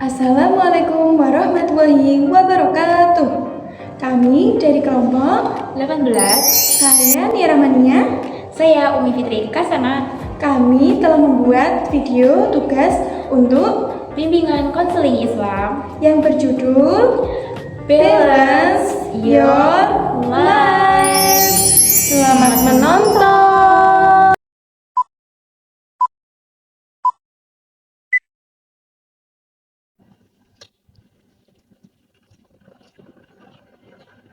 Assalamualaikum warahmatullahi wabarakatuh. Kami dari kelompok 18. Saya Nira Mania. Saya Umi Fitri Kasana. Kami telah membuat video tugas untuk Bimbingan Konseling Islam yang berjudul Balance Your Life. Selamat menonton.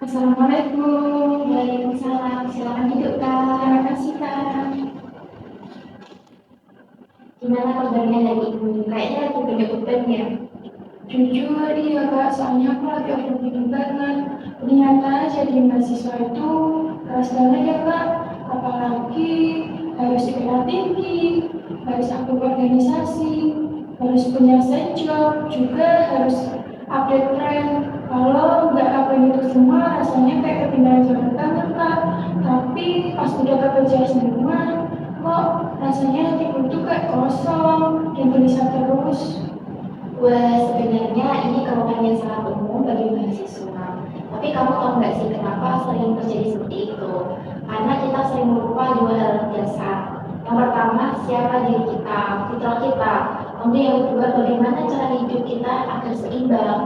Assalamualaikum. Waalaikumsalam. Silakan duduk, Kak. Terima kasih, Kak. Gimana kabarnya hari ini? Kayaknya lagi banyak beban ya. Jujur, iya Kak, soalnya aku lagi overthinking banget. Ternyata jadi mahasiswa itu keras banget ya Kak. Apalagi harus IPK tinggi, harus aktif organisasi, harus punya side job, juga harus update tren. Kalau nggak lakuin itu semua, rasanya kayak ketinggalan zaman banget Kak. Tapi pas udah bekerja semua, kok rasanya hatiku tuh kayak kosong dan gelisah terus. Wah, sebenarnya ini keluhan yang sangat umum bagi mahasiswa. Tapi kamu tahu nggak sih kenapa sering terjadi seperti itu? Karena kita sering lupa dua hal dasar. Yang pertama, siapa diri kita, fitrah kita. Kemudian yang kedua, bagaimana cara hidup kita agar seimbang.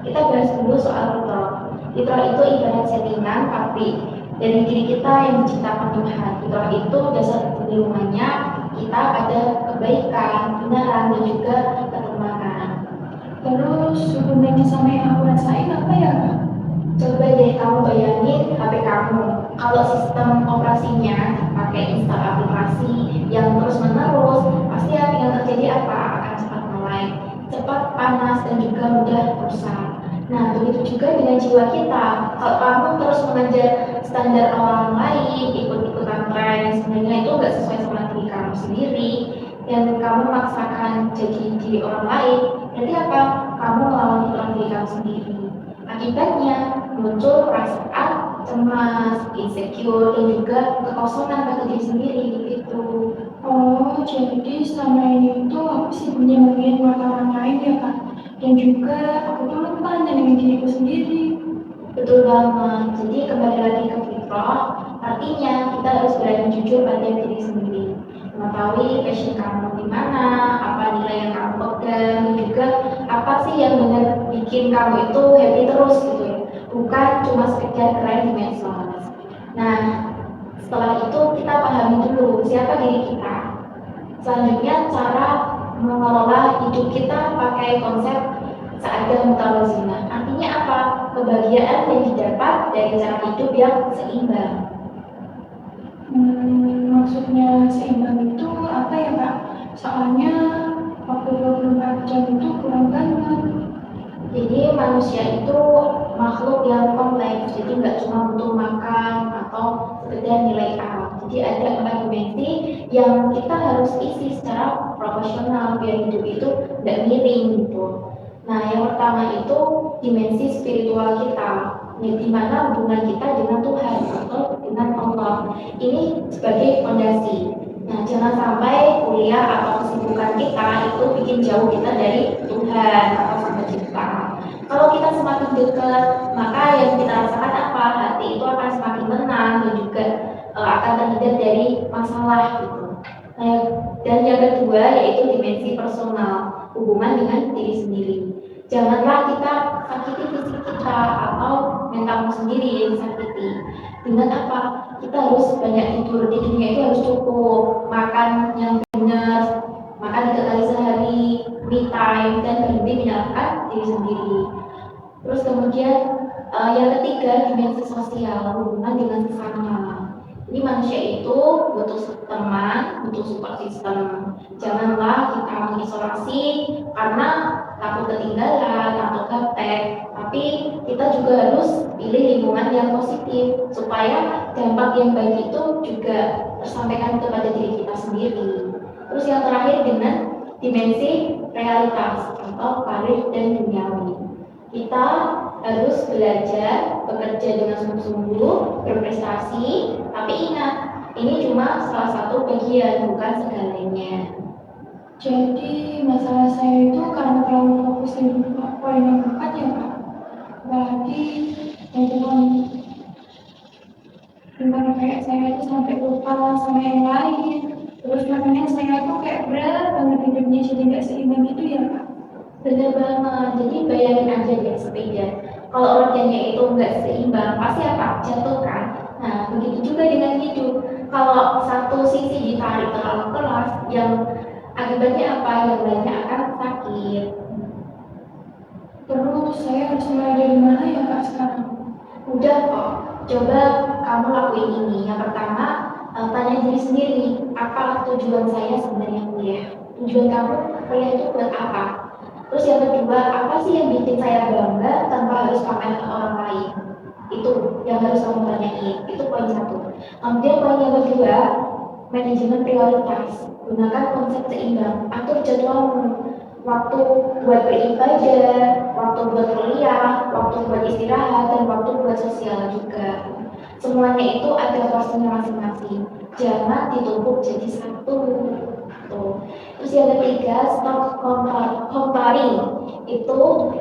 Kita bahas dulu soal fitrah. Fitrah itu ibarat settingan tapi dari diri kita yang diciptakan Tuhan. Fitrah itu dasar kecenderungannya kita ada kebaikan, kebenaran, dan juga ketemanan. Terus hubungannya sama yang aku rasain apa ya Kak? Coba deh kamu bayangin HP kamu. Kalau sistem operasinya pakai install aplikasi yang terus menerus, pasti yang terjadi apa? Akan cepat mulai, cepat panas dan juga mudah rusak. Nah, begitu juga dengan jiwa kita. Kalau kamu terus mengejar standar orang lain, ikut-ikutan tren, sebenarnya itu nggak sesuai sama diri kamu sendiri, dan kamu memaksakan jadi diri orang lain, berarti apa? Kamu melawan fitrah diri kamu sendiri. Akibatnya muncul perasaan cemas, insecure, dan juga kekosongan pada diri sendiri gitu. Oh, jadi selama ini itu aku sih nyembunyiin mata orang lain ya Kak. Dan juga aku tuh lupa dengan diriku sendiri. Betul banget. Jadi kembali lagi ke fitrah, artinya kita harus berani jujur pada diri sendiri. Mengetahui passion kamu di mana, apa nilai yang kamu pegang, dan juga apa sih yang benar bikin kamu itu happy terus gitu ya. Bukan cuma sekedar keren di medsos. Nah, setelah itu kita pahami dulu siapa diri kita. Selanjutnya cara mengelola hidup kita pakai konsep seada mutawazina. Artinya apa? Kebahagiaan yang didapat dari cara hidup yang seimbang. Maksudnya seimbang itu apa ya Kak? Soalnya waktu 24 jam itu kurang banget. Jadi manusia itu makhluk yang kompleks, jadi nggak cuma butuh makan atau sekedar nilai A. Jadi ada 4 dimensi yang kita harus isi secara proporsional biar hidup itu nggak miring gitu. Nah, yang pertama itu dimensi spiritual kita, di mana hubungan kita dengan Tuhan atau dengan Allah. Ini sebagai fondasi. Nah, jangan sampai kuliah atau kesibukan kita itu bikin jauh kita dari Tuhan atau Sang Pencipta. Kalau kita semakin dekat, maka yang kita rasakan apa? Hati itu akan semakin tenang dan juga akan terhindar dari masalah gitu. Nah, dan yang kedua yaitu dimensi personal, hubungan dengan diri sendiri. Janganlah kita sakiti fisik kita atau mentalmu sendiri yang disakiti. Dengan apa? Kita harus banyak tidur, tidurnya itu harus cukup, makan yang benar, makan 3 kali sehari, me time, dan berhenti menyalahkan diri sendiri. Terus kemudian yang ketiga dimensi sosial, hubungan dengan sesama. Ini manusia itu butuh teman, butuh support system. Janganlah kita mengisolasi karena takut ketinggalan, takut gaptek. Tapi kita juga harus pilih lingkungan yang positif supaya dampak yang baik itu juga tersampaikan kepada diri kita sendiri. Terus yang terakhir dengan dimensi realitas atau karir dan duniawi. Kita harus belajar, bekerja dengan sungguh-sungguh, berprestasi, tapi ingat, ini cuma salah satu bagian, bukan segalanya. Jadi masalah saya itu karena terlalu fokus di lagi, yang tentang kayak saya itu sampai lupa sama yang lain. Terus makanya saya tuh kayak berat banget hidupnya, jadi nggak seimbang gitu ya Kak. Bener banget, jadi bayangin aja deh sepeda. Kalau organnya itu nggak seimbang, pasti apa? Jatuh kan? Nah, begitu juga dengan hidup. Kalau satu sisi ditarik terlalu keras, yang akibatnya apa? Yang lainnya akan sakit. Terus saya harus mulai dari mana ya Kak sekarang? Udah kok, coba kamu lakuin ini. Yang pertama, tanya diri sendiri, apa tujuan saya sebenarnya kuliah? Tujuan kamu kuliah itu buat apa? Terus yang kedua, apa sih yang bikin saya bangga tanpa harus pamer ke orang lain? Itu yang harus kamu tanyain. Itu poin satu. Kemudian poin yang kedua, manajemen prioritas. Gunakan konsep seimbang. Atur jadwalmu. Waktu buat beribadah, waktu buat kuliah, waktu buat istirahat, dan waktu buat sosial juga. Semuanya itu ada porsinya masing-masing. Jangan ditumpuk jadi satu. Tuh. Terus yang ketiga, stop comparing. Itu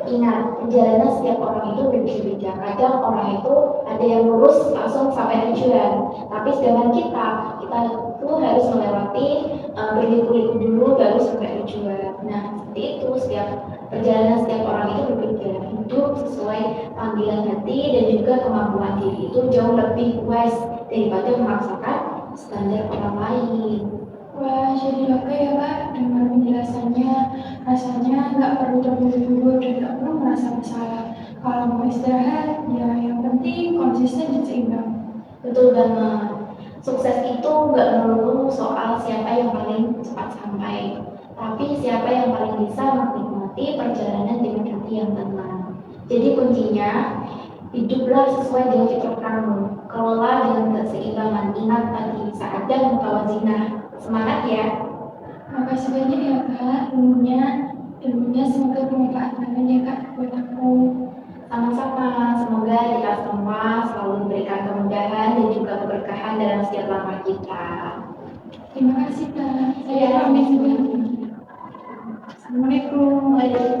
ingat, perjalanan setiap orang itu berbeda-beda. Kadang orang itu ada yang lurus langsung sampai tujuan. Tapi sedangkan kita itu harus melewati berliku-liku dulu baru sampai tujuan. Nah, seperti itu perjalanan setiap orang itu berbeda. Hidup sesuai panggilan hati dan juga kemampuan diri itu jauh lebih wise daripada memaksakan standar orang lain. Wah, jadi lega ya Kak dengan penjelasannya. Rasanya nggak perlu terburu-buru dan nggak perlu merasa bersalah. Kalau mau istirahat, ya yang penting konsisten dan seimbang. Betul banget. Sukses itu nggak melulu soal siapa yang paling cepat sampai, tapi siapa yang paling bisa menikmati perjalanan dengan hati yang tenang. Jadi kuncinya, hiduplah sesuai dengan fitrah kamu. Kelola dengan keseimbangan. Ingat tadi, saada mutawazinah. Semangat ya. Makasih banyak ya Kak, ilmunya semoga bermanfaat banget ya Kak buat aku. Sama-sama, semoga kita semua selalu diberikan kemudahan dan juga keberkahan dalam setiap langkah kita. Terima kasih Kak, saya pamit dulu. Assalamualaikum. Waalaikumsalam.